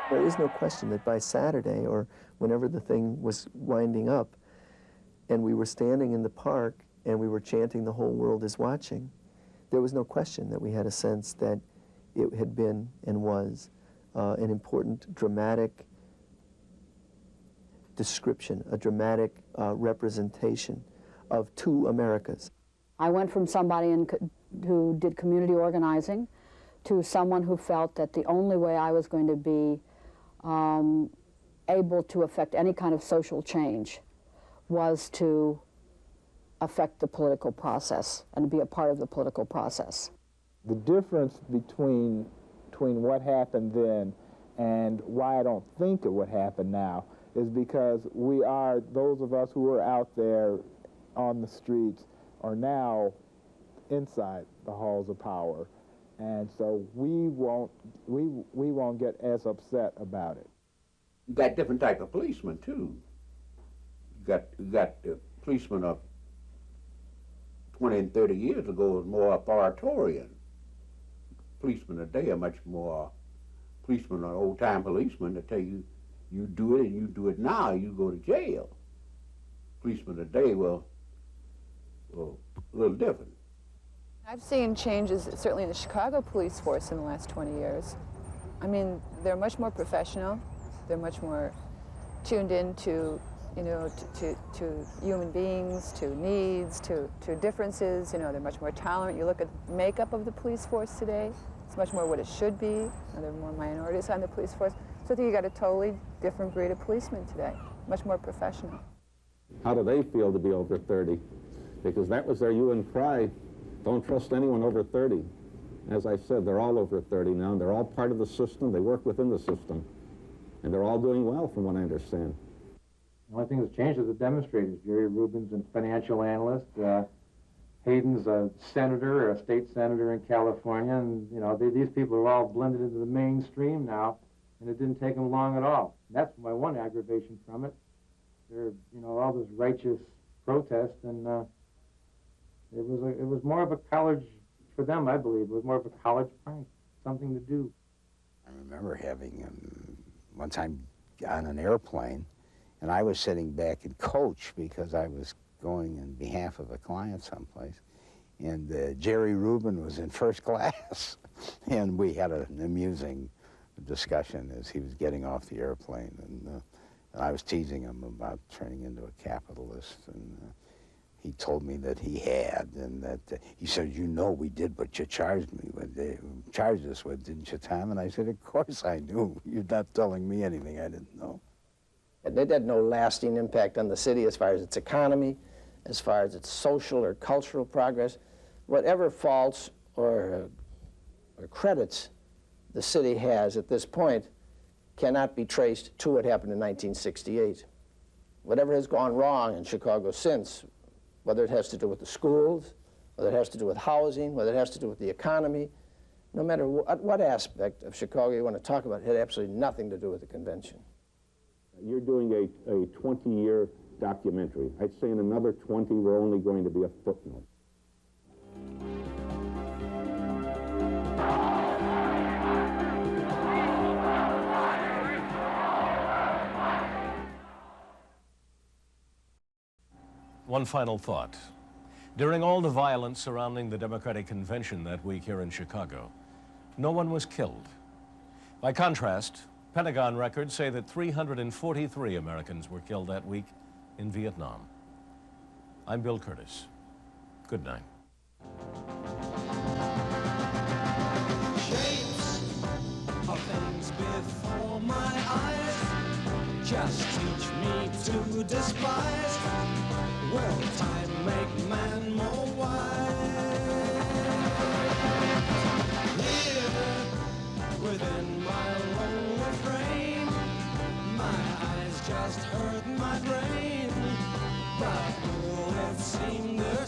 There is no question that by Saturday, or whenever the thing was winding up, and we were standing in the park and we were chanting "The whole world is watching," there was no question that we had a sense that it had been and was an important, dramatic description, a dramatic representation of two Americas. I went from somebody who did community organizing to someone who felt that the only way I was going to be able to affect any kind of social change was to affect the political process and be a part of the political process. The difference between what happened then and why I don't think of what happened now is because those of us who were out there on the streets are now inside the halls of power, and so we won't get as upset about it. You got different type of policemen too. You got the policemen of 20 and 30 years ago was more authoritarian. Policemen today are much more, policemen are old-time policemen that tell you, you do it and you do it now, you go to jail. Policemen today were a little different. I've seen changes, certainly in the Chicago police force in the last 20 years. I mean, they're much more professional. They're much more tuned in to, you know, to human beings, to needs, to differences. You know, they're much more tolerant. You look at the makeup of the police force today, it's much more what it should be. You know, there are more minorities on the police force. So I think you got a totally different breed of policemen today, much more professional. How do they feel to be over 30? Because that was their hue and cry. Don't trust anyone over 30. As I said, they're all over 30 now. They're all part of the system. They work within the system. And they're all doing well, from what I understand. The only thing that's changed is the demonstrators. Jerry Rubin's a financial analyst. Hayden's a senator, a state senator in California. And, you know, these people are all blended into the mainstream now. And it didn't take them long at all. And that's my one aggravation from it. There, you know, all this righteous protest, and it was more of a college, for them, I believe, it was more of a college prank, something to do. I remember having one time on an airplane, and I was sitting back in coach because I was going in behalf of a client someplace, and Jerry Rubin was in first class, and we had an amusing discussion as he was getting off the airplane, and I was teasing him about turning into a capitalist, and he told me that he had, and that he said, "You know, we did what you charged me with. They charged us with, didn't you, Tom?" And I said, "Of course I knew. You're not telling me anything I didn't know." It had no lasting impact on the city as far as its economy, as far as its social or cultural progress. Whatever faults or credits the city has at this point cannot be traced to what happened in 1968. Whatever has gone wrong in Chicago since, whether it has to do with the schools, whether it has to do with housing, whether it has to do with the economy, no matter what aspect of Chicago you want to talk about, it had absolutely nothing to do with the convention. You're doing a 20-year documentary. I'd say in another 20, we're only going to be a footnote. One final thought. During all the violence surrounding the Democratic Convention that week here in Chicago, no one was killed. By contrast, Pentagon records say that 343 Americans were killed that week in Vietnam. I'm Bill Kurtis. Good night. Shapes of things before my eyes just teach me to despise. Will time make man more wise? Here, within my lonely frame, my eyes just hurt my brain, but will it seem the